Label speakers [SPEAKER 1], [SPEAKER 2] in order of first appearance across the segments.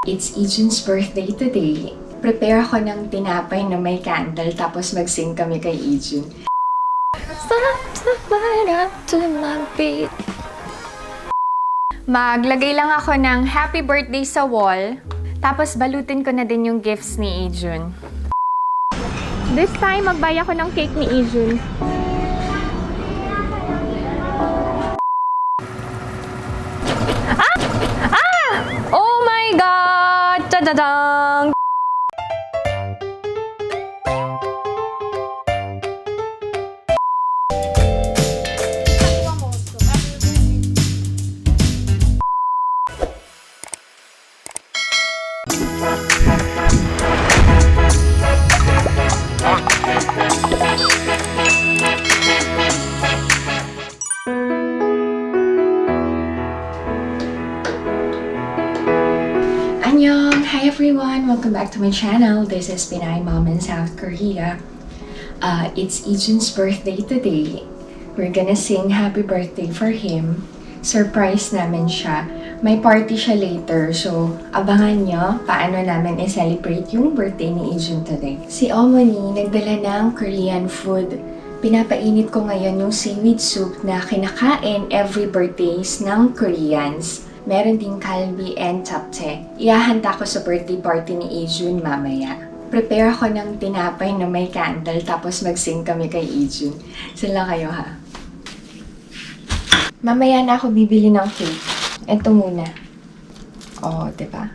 [SPEAKER 1] It's Ijun's birthday today. Prepare ako ng tinapay na may candle tapos mag-sing kami kay Ijun. Start to light up to my beat. Maglagay lang ako ng happy birthday sa wall. Tapos balutin ko na din yung gifts ni Ijun. This time, magbay ako ng cake ni Ijun. Oh my God! Tadadang! Annyeong! Hi everyone! Welcome back to my channel. This is Pinay Mom in South Korea. It's Ijun's birthday today. We're gonna sing happy birthday for him. Surprise namin siya. May party siya later, so abangan nyo paano namin i-celebrate yung birthday ni Ijun today. Si Omoni nagdala ng Korean food. Pinapainit ko ngayon yung seaweed soup na kinakain every birthdays ng Koreans. Meron ding kalbi and japchae. Iahanda ko sa birthday party ni Ijun mamaya. Prepare ako ng tinapay na may candle tapos mag-sing kami kay Ijun. Sila kayo ha. Mamaya na ako bibili ng cake. Ito muna. Oh, diba?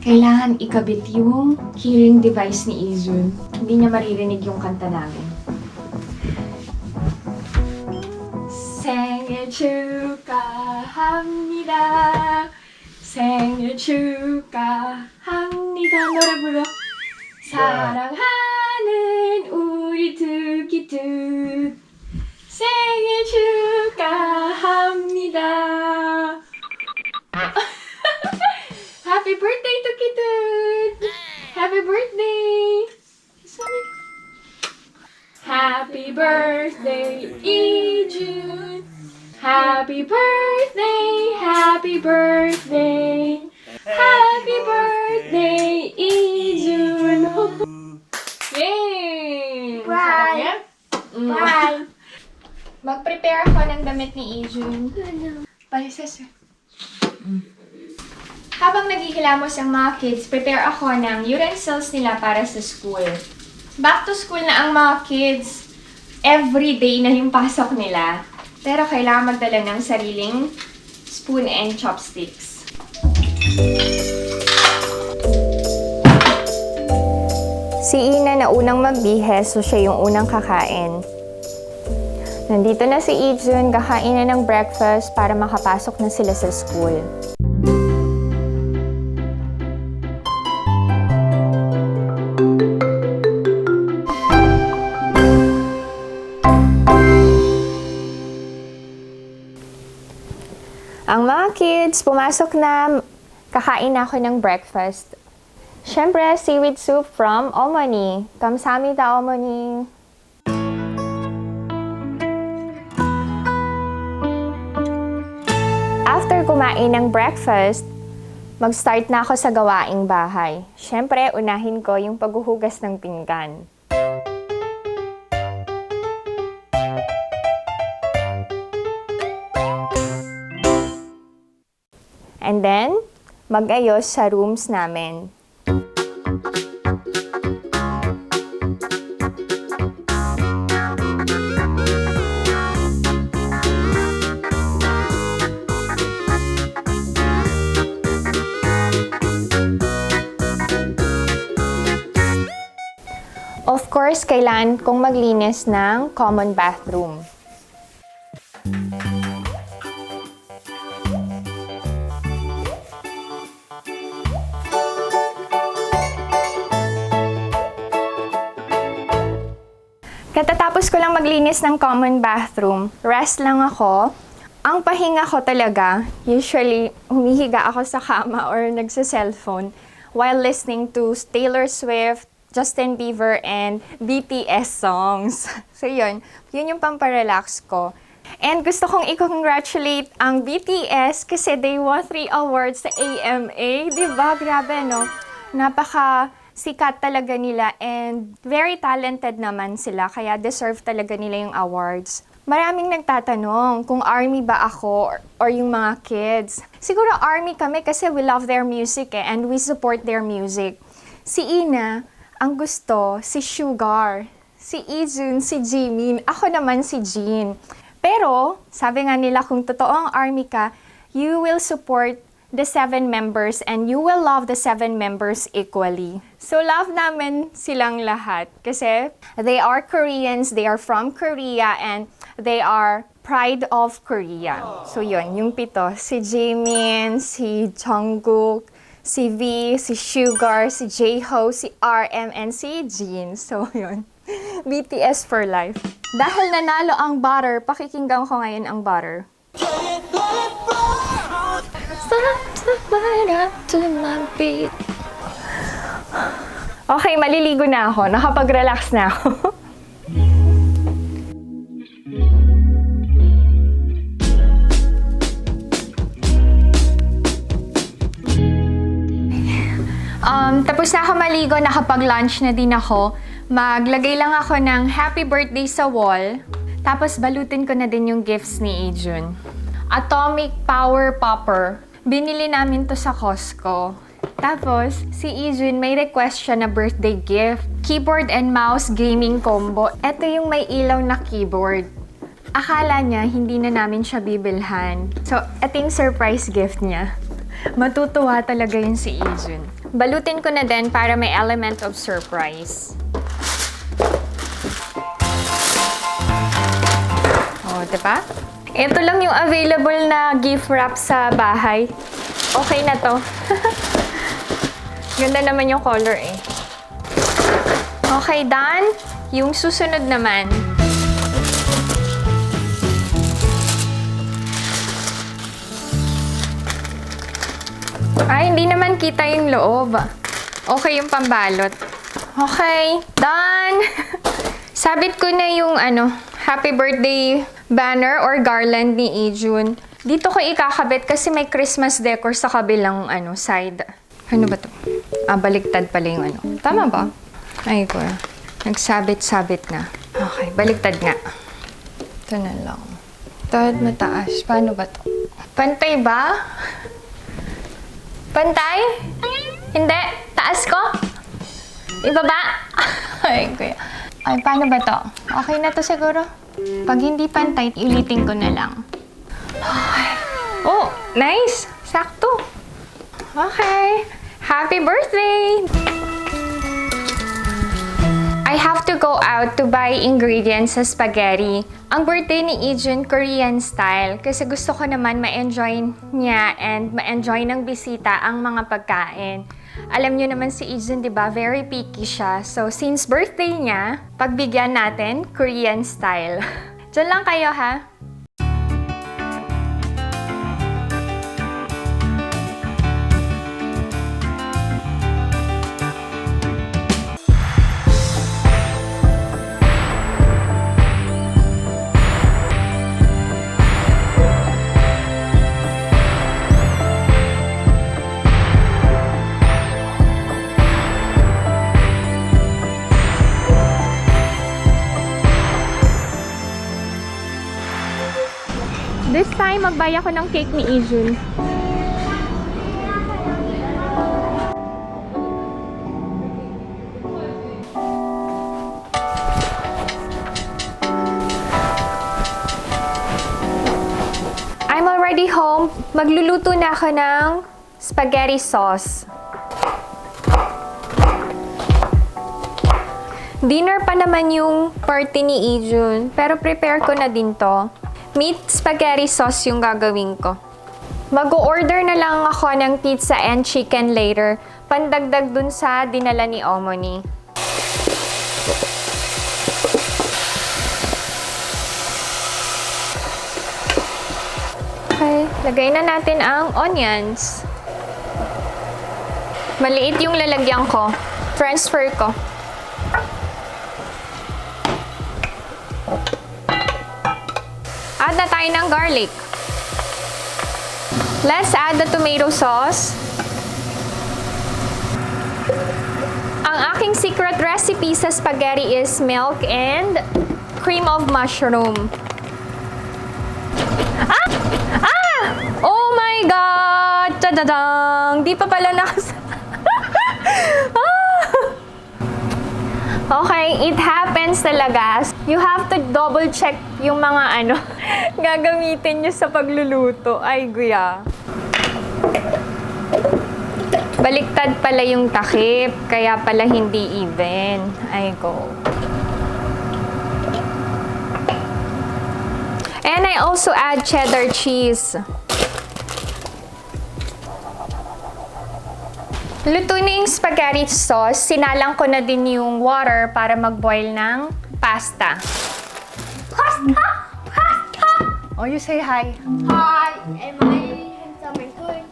[SPEAKER 1] Kailangan ikabit yung hearing device ni Ijun. Hindi niya maririnig yung kanta namin. 생일 축하합니다. 생일 축하합니다. 노래 불러. 사랑하는 우리 두기두. 생일 축하합니다. Happy birthday, Tukitut! Happy birthday! Happy birthday, Ijun! Happy birthday, happy birthday, happy birthday, Ijun! Yay!
[SPEAKER 2] Bye! Bye!
[SPEAKER 1] Mag-prepare ako ng damit ni Ijun. Palises. Habang naghihilamos ang mga kids, prepare ako ng utensils nila para sa school. Back to school na ang mga kids. Every day na yung pasok nila. Pero kailangan magdala ng sariling spoon and chopsticks. Si Ina na unang magbihes, so siya yung unang kakain. Nandito na si Ijun, kakain na ng breakfast para makapasok na sila sa school. Ang mga kids, pumasok na, kakain ako ng breakfast. Siyempre, seaweed soup from Omoni. Kamsahamnida, Omoni. After kumain ng breakfast, mag-start na ako sa gawaing bahay. Siyempre, unahin ko yung paghuhugas ng pinggan. And then, mag-ayos sa rooms namin. Of course, kailangan kong maglinis ng common bathroom. Katatapos ko lang maglinis ng common bathroom, rest lang ako. Ang pahinga ko talaga, usually humihiga ako sa kama or nagsa-cellphone while listening to Taylor Swift, Justin Bieber, and BTS songs. So yun yung pamparelax ko.
[SPEAKER 3] And gusto kong i-congratulate ang BTS kasi they won 3 awards sa AMA. Diba? Grabe, no? Napaka sikat talaga nila and very talented naman sila. Kaya deserve talaga nila yung awards. Maraming nagtatanong kung ARMY ba ako or yung mga kids. Siguro ARMY kami kasi we love their music and we support their music. Si Ina, ang gusto, si Sugar. Si Ijun, si Jimin. Ako naman si Jin. Pero, sabi nga nila kung totoo ang ARMY ka, you will support the 7 members and you will love the 7 members equally. So, love namin silang lahat kasi they are Koreans, they are from Korea, and they are pride of Korea. So, yun, yung 7. Si Jimin, si Jungkook, si V, si Sugar, si J-Ho, si RM, and si Jin. So, yun. BTS for life. Dahil nanalo ang butter, pakikinggan ko ngayon ang butter. Okay, maliligo na ako. Nakapag-relax na ako. Tapos na ako maligo, nakapag-lunch na din ako. Maglagay lang ako ng happy birthday sa wall. Tapos balutin ko na din yung gifts ni Ijun. Atomic Power Popper. Binili namin to sa Costco. Tapos, si Ijun may request siya na birthday gift. Keyboard and mouse gaming combo. Ito yung may ilaw na keyboard. Akala niya hindi na namin siya bibilhan. So, ito yung surprise gift niya. Matutuwa talaga yun si Ijun. Balutin ko na din para may element of surprise. O, diba? Ito lang yung available na gift wrap sa bahay. Okay na to. Ganda naman yung color eh. Okay, done. Yung susunod naman. Ay, hindi naman kita yung loob. Okay yung pambalot. Okay, done. Sabit ko na yung happy birthday banner or garland ni Ijun. Dito ko ikakabit kasi may Christmas decor sa kabilang side. Ano ba to? Baliktad pala yung Tama ba? Ay ko. Nagsabit-sabit na. Okay, baliktad nga. Ito na lang. Tad mataas. Paano ba to? Pantay ba? Pantay? Hindi. Taas ko? Ibaba? Ay, kuya. Ay, paano ba to? Okay na to siguro? Pag hindi pantay, ulitin ko na lang. Okay. Oh, nice! Sakto. Okay. Happy birthday! I have to go out to buy ingredients sa spaghetti. Ang birthday ni Ijun, Korean style. Kasi gusto ko naman ma-enjoy niya and ma-enjoy ng bisita ang mga pagkain. Alam niyo naman si Ijun, di ba? Very picky siya. So, since birthday niya, pagbigyan natin Korean style. Diyan lang kayo, ha? This time, magbaya ko ng cake ni Ijun. I'm already home. Magluluto na ako ng spaghetti sauce. Dinner pa naman yung party ni Ijun, pero prepare ko na din to. Meat spaghetti sauce yung gagawin ko. Mag-o-order na lang ako ng pizza and chicken later, pandagdag dun sa dinala ni Omoni. Okay, lagay na natin ang onions. Maliit yung lalagyan ko. Transfer ko. Add na tayo ng garlic. Let's add the tomato sauce. Ang aking secret recipe sa spaghetti is milk and cream of mushroom. Ah! Ah! Oh my God! Tadadang! Di pa pala nakas... Okay, it happens talaga. You have to double check yung mga gagamitin nyo sa pagluluto. Ay, guya. Baliktad pala yung takip, kaya pala hindi even. Ay, go. And I also add cheddar cheese. Luto na yung spaghetti sauce. Sinalang ko na din yung water para mag-boil ng pasta.
[SPEAKER 2] Pasta! Pasta!
[SPEAKER 3] Oh, you say hi.
[SPEAKER 2] Hi! Am I something good?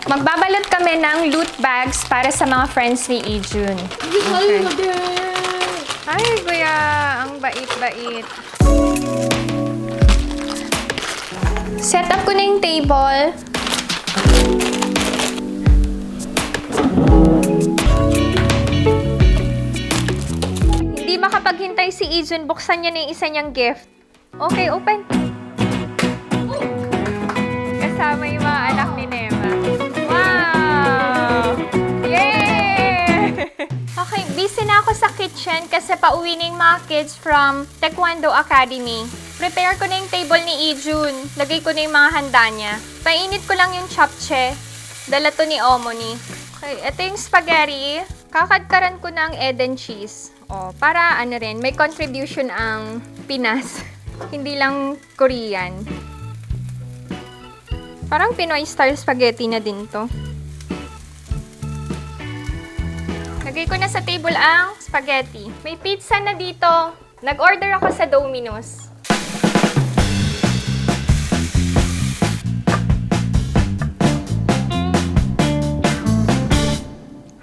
[SPEAKER 3] Magbabalot kami ng loot bags para sa mga friends ni Ijun. Okay. Ay, kuya. Ang bait-bait. Set up ko na yung table. Hindi makapaghintay si Ijun. Buksan niya na yung isa niyang gift. Okay, open. Kasama yung mga anak ni Nema. Wow! Yay! Okay, busy na ako sa kitchen kasi pauwi na yung mga kids from Taekwondo Academy. Prepare ko na yung table ni Ijun. Lagay ko na yung mga handa niya. Painit ko lang yung chapche. Dala to ni Omoni. Okay, ito yung spaghetti. Kakadkaran ko na ang egg and cheese. O, para rin, may contribution ang Pinas. Hindi lang Korean. Parang Pinoy style spaghetti na din to. Lagay ko na sa table ang spaghetti. May pizza na dito. Nag-order ako sa Domino's.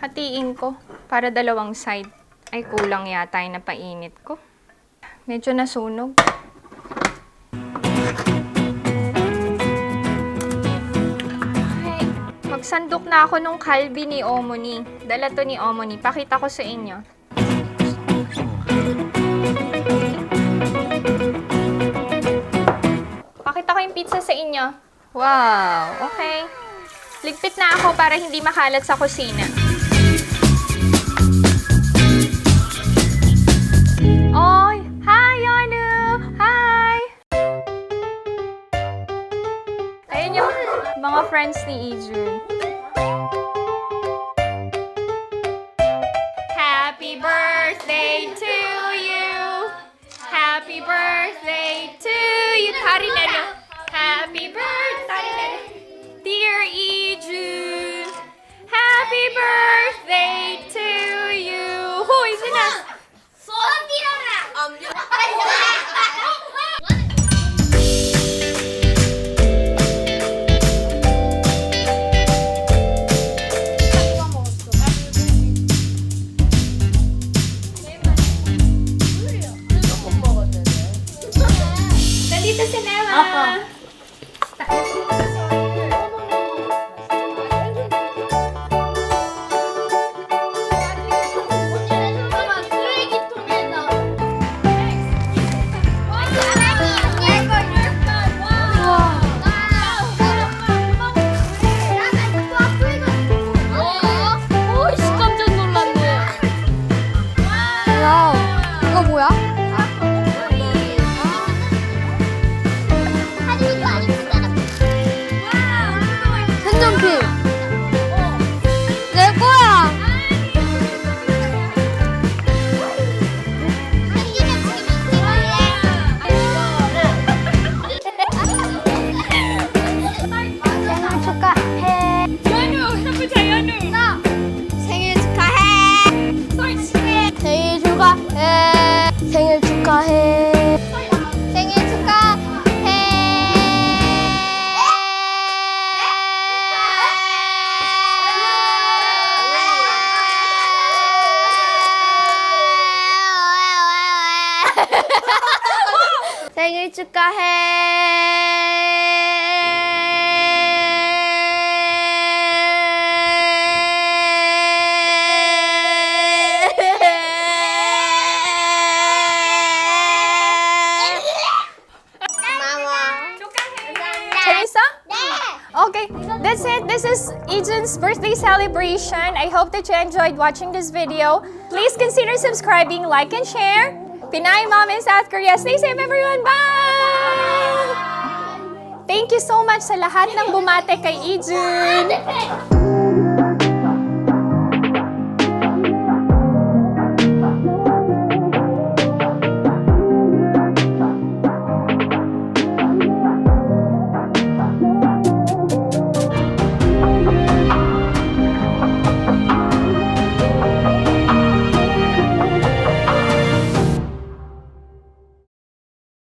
[SPEAKER 3] Hatiin ko para dalawang side. Ay, kulang yata yung napainit ko. Medyo nasunog. Okay. Magsandok na ako nung kalbi ni Omoni. Dala to ni Omoni. Pakita ko sa inyo. Pakita ko yung pizza sa inyo. Wow! Okay. Ligpit na ako para hindi makalat sa kusina. Oy! Hi, Yanu! Hi! Ayun yung mga friends ni Ijun. Happy birthday to you! Happy birthday to you! Tari na rin. Happy birthday, dear Ijun! Happy birthday to you! Hoy, sina! Teresa? Okay, that's it. This is Ejun's birthday celebration. I hope that you enjoyed watching this video. Please consider subscribing, like, and share. Pinay Mom in South Korea. Stay safe, everyone. Bye! Thank you so much sa lahat ng bumate kay Ejun.